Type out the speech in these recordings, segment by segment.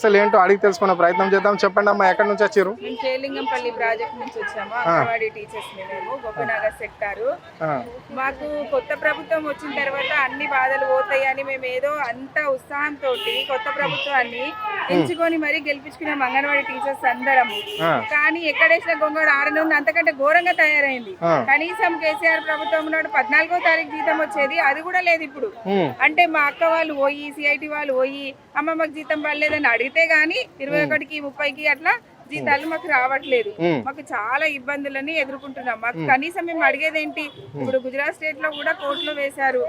అసలు ఏంటో అడిగి తెలుసుకునే ప్రయత్నం చేద్దాం. చెప్పండి అమ్మా, ఎక్కడి నుంచి వచ్చారు? మేము చేలింగంపల్లి ప్రాజెక్ట్ నుంచి వచ్చాము. అంగన్వాడీ టీచర్స్ మేము గోపనగర్ సెక్టారు. మాకు కొత్త ప్రభుత్వం వచ్చిన తర్వాత అన్ని బాధలు పోతాయని మేము ఏదో అంత ఉత్సాహంతో కొత్త ప్రభుత్వాన్ని ఎంచుకొని మరీ గెలిపించుకున్నాం అంగన్వాడీ టీచర్స్ అందరము. కానీ ఎక్కడేసిన గొంగడు ఆడనే ఉంది, అంతకంటే ఘోరంగా తయారైంది. కనీసం కేసీఆర్ ప్రభుత్వం నాడు 14వ తారీఖు జీతం వచ్చేది, అది కూడా లేదు ఇప్పుడు. అంటే మా అక్క వాళ్ళు పోయి సిఐటి వాళ్ళు పోయి అమ్మ మాకు జీతం పడలేదని అడిగితే గానీ 21కి 30కి అట్లా జీతాలు మాకు రావట్లేదు. మాకు చాలా ఇబ్బందులని ఎదుర్కొంటున్నాం. మాకు కనీసం మేము అడిగేది ఏంటి, ఇప్పుడు గుజరాత్ స్టేట్ లో కూడా కోర్టులో వేశారు,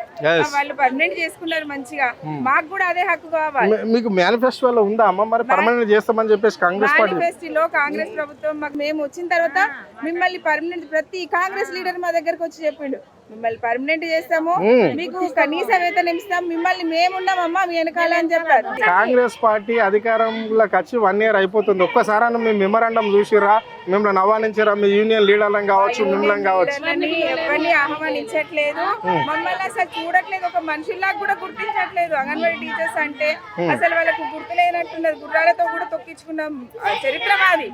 వాళ్ళు పర్మనెంట్ చేసుకున్నారు మంచిగా, మాకు కూడా అదే హక్కు కావాలి. మీకు మేనిఫెస్టోలో ఉందా అమ్మ మరి పర్మనెంట్ చేస్తామని చెప్పేసి? మేనిఫెస్టోలో కాంగ్రెస్ ప్రభుత్వం మాకు మేము వచ్చిన తర్వాత మిమ్మల్ని పర్మనెంట్ ప్రతి కాంగ్రెస్ లీడర్ మా దగ్గరకు వచ్చి చెప్పిండు, మిమ్మల్ని పర్మనెంట్ చేస్తాము, మీకు కనీస వేతనం ఇస్తాం, మిమ్మల్ని మేమున్నామమ్మా మీ వెనకాల అని చెప్పారు. కాంగ్రెస్ పార్టీ అధికారంలోకి వచ్చి 1 year అయిపోతుంది. ఒక్కసారి మీ మెమరాండం చూసిరా, మిమ్మల్ని ఆహ్వానించారా? మీ యూనియన్ లీడర్లను కావచ్చు, మిమ్మల్ని కావచ్చు, ఎవరిని ఆహ్వానించట్లేదు, మమ్మల్ని అసలు చూడట్లేదు, ఒక మనుషుల్లాగా కూడా గుర్తించట్లేదు. అంగన్వాడీ టీచర్స్ అంటే అసలు వాళ్ళకు గుర్తులేనట్టున్నది, గుర్రాలతో కూడా తొక్కించుకున్నాం చరిత్ర మాది.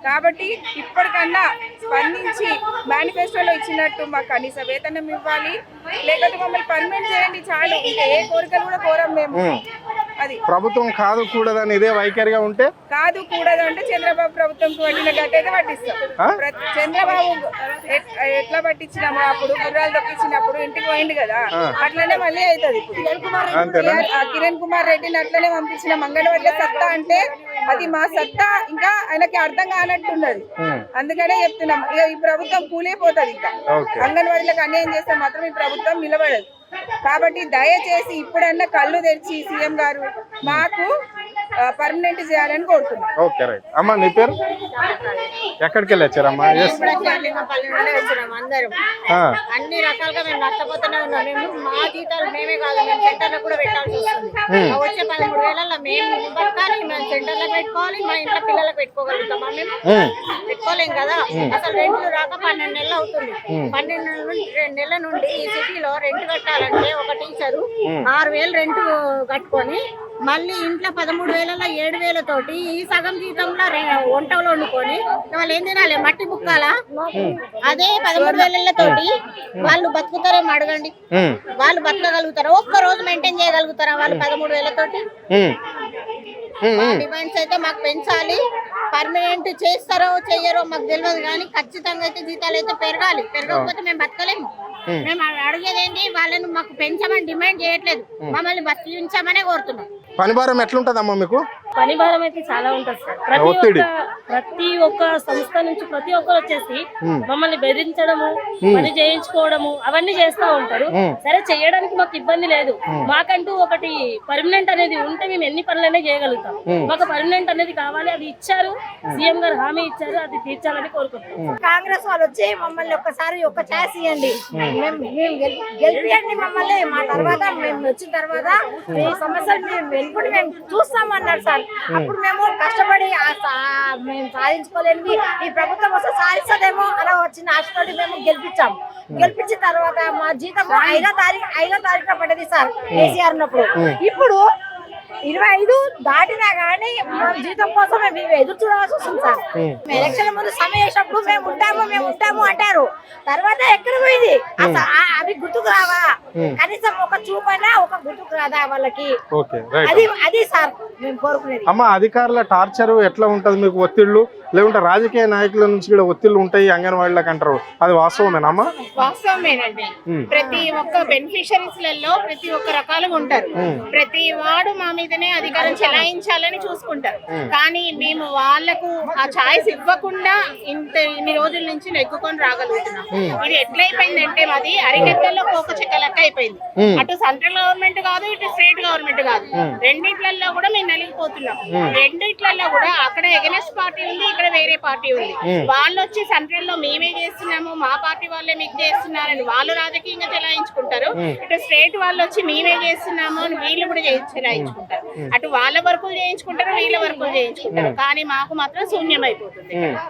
కాబట్టి ఇప్పటికన్నా స్పందించి మేనిఫెస్టోలో ఇచ్చినట్టు మాకు కనీస వేతనం ఇవ్వాలి, లేకపోతే మమ్మల్ని పర్మనెంట్ చేయండి చాలు. ఇంకా ఏ కోరికలు కూడా కోరం మేము. అది ప్రభుత్వం కాదు కూడదని ఇదే వైఖరిగా ఉంటే, కాదు కూడదు అంటే చంద్రబాబు ప్రభుత్వంకి పట్టిన గట్టయితే పట్టిస్తాం. చంద్రబాబు ఎట్లా పట్టించినాము అప్పుడు గుర్రాలు తొక్కించినప్పుడు ఇంటికి పోయింది కదా, అట్లనే మళ్ళీ అవుతుంది. కిరణ్ కుమార్ రెడ్డిని అట్లనే పంపించిన అంగన్వాడీలో సత్తా అంటే అది మా సత్తా, ఇంకా ఆయనకి అర్థం కానట్టున్నది. అందుకనే చెప్తున్నాం, ఈ ప్రభుత్వం కూలిపోతుంది. ఇంకా అంగన్వాడీలకు అన్యాయం చేస్తే మాత్రం ఈ ప్రభుత్వం నిలబడదు. కాబట్టి దయచేసి ఇప్పుడన్నా కళ్ళు తెరిచి సీఎం గారు మాకు పర్మనెంట్ చేయాలని కోరుతున్నాం. Okay right. అమ్మా నీ పేరు? ఎక్కడికి వెళ్ళి వచ్చారమ్మా? అందరం అన్ని రకాలుగా మేము నష్టపోతూనే ఉన్నాం. మేము మా జీతాలు మేమే కాదు, మేము సెంటర్లో కూడా పెట్టాల్సి వస్తుంది. వచ్చే 13,000 మేము బతకాలి, మేము సెంటర్లో పెట్టుకోవాలి, మా ఇంట్లో పిల్లలకు పెట్టుకోగలుగుతామా? మేము పెట్టుకోలేం కదా. అసలు రెంట్లు రాక 12 నెలలు అవుతుంది. 12 నెలల నుండి ఈ సిటీలో రెంట్ కట్టాలంటే ఒక టీచరు 6,000 రెంట్ కట్టుకొని మళ్ళీ ఇంట్లో 13,000 7,000 తోటి ఈ సగం జీతంలో వంటలు వండుకొని వాళ్ళు ఏం తినాలి? మట్టి బుక్కాలా? అదే 13,000 తోటి వాళ్ళు బతుకుతారేమో అడగండి. వాళ్ళు బతకగలుగుతారా? ఒక్క రోజు మెయింటైన్ చేయగలుగుతారా వాళ్ళు 13,000 తోటి? డిమాండ్స్ అయితే మాకు పెంచాలి. పర్మనెంట్ చేస్తారో చెయ్యరో మాకు తెలియదు, కానీ ఖచ్చితంగా అయితే జీతాలు అయితే పెరగాలి. పెరగకపోతే మేము బతకలేము. మేము అడిగేది ఏంటి, వాళ్ళని మాకు పెంచమని డిమాండ్ చేయట్లేదు, మమ్మల్ని బతికించమనే కోరుతున్నాం. పని భారం ఎట్లుంటదమ్మా మీకు? పని భారం అయితే చాలా ఉంటుంది సార్. ప్రతి ఒక్క సంస్థ నుంచి ప్రతి ఒక్కరు వచ్చేసి మమ్మల్ని బెదిరించడము, పని చేయించుకోవడము అవన్నీ చేస్తా ఉంటారు. సరే చేయడానికి మాకు ఇబ్బంది లేదు, మాకంటూ ఒకటి పర్మనెంట్ అనేది ఉంటే మేము ఎన్ని పనులైనా చేయగలుగుతాం. మాకు పర్మనెంట్ అనేది కావాలి, అది ఇచ్చారు, సీఎం గారు హామీ ఇచ్చారు, అది తీర్చాలని కోరుకుంటున్నాం. కాంగ్రెస్ వాళ్ళు వచ్చి మమ్మల్ని ఒక్కసారి ఒక ఛాన్స్ ఇవ్వండి, గెలిపియండి మమ్మల్ని. మా తర్వాత మేము వచ్చిన తర్వాత ఈ సమస్యలు మేము చూస్తామన్నారు సార్. అప్పుడు మేము కష్టపడి మేము సాధించుకోలేనివి ఈ ప్రభుత్వం వస్తే సాధిస్తుందేమో అలా వచ్చిన ఆశతోటి మేము గెలిపించాము. గెలిపించిన తర్వాత మా జీతం 5వ తారీఖున పడ్డది సార్ కేసీఆర్ ఉన్నప్పుడు. ఇప్పుడు 25 దాటినా గానీ మా జీతం కోసం మేము ఎదురు చూడాల్సి వస్తుంది సార్. ఎలక్షన్ ముందు సమయం వేసినప్పుడు మేము ఉంటాము అంటారు, తర్వాత ఎక్కడ పోయింది అవి గుర్తుకు రావా? కనీసం ఒక చూపైనా ఒక గుర్తుకు రాదా వాళ్ళకి? అది సార్ మేము కోరుకునేది. అమ్మ, అధికారుల టార్చర్ ఎట్లా ఉంటది మీకు? ఒత్తిళ్లు లేకుంటే రాజకీయ నాయకుల నుంచి కూడా ఒత్తిళ్లు ఉంటాయి అంగన్వాడీలకు అంటారు, అది వాస్తవమేనా అమ్మా? వాస్తవమేనండి. ప్రతి ఒక్క బెనిఫిషరీస్ లలో ప్రతి ఒక్క రకాలుగా ఉంటారు. ప్రతి వాడు మా మీదనే అధికారం చెలాయించాలని చూసుకుంటారు, కానీ మేము వాళ్లకు ఆ ఛాయిస్ ఇవ్వకుండా ఇన్ని రోజుల నుంచి నెగ్గుకొని రాగలుగుతున్నాం. ఇది ఎట్లయిపోయిందంటే మాది అరికెత్తల్లో కోక చెక్క లెక్క అయిపోయింది. అటు సెంట్రల్ గవర్నమెంట్ కాదు, ఇటు స్టేట్ గవర్నమెంట్ కాదు, రెండిట్లలో కూడా మేము నలిగిపోతున్నాం. రెండిట్లలో కూడా అక్కడ ఎగనెస్ట్ పార్టీ ఉంది, ఇక్కడ వేరే పార్టీ ఉంది. వాళ్ళు వచ్చి సెంట్రల్ లో మేమే చేస్తున్నాము, మా పార్టీ వాళ్ళే మీకు చేస్తున్నారని వాళ్ళు రాజకీయంగా చెలాయించుకుంటారు. ఇటు స్టేట్ వాళ్ళు వచ్చి మేమే చేస్తున్నాము అని వీళ్ళు కూడా చెలాయించుకుంటారు. అటు వాళ్ళ వర్కులు చేయించుకుంటారు, వీళ్ళ వర్కులు చేయించుకుంటారు, కానీ మాకు మాత్రం శూన్యం అయిపోతుంది.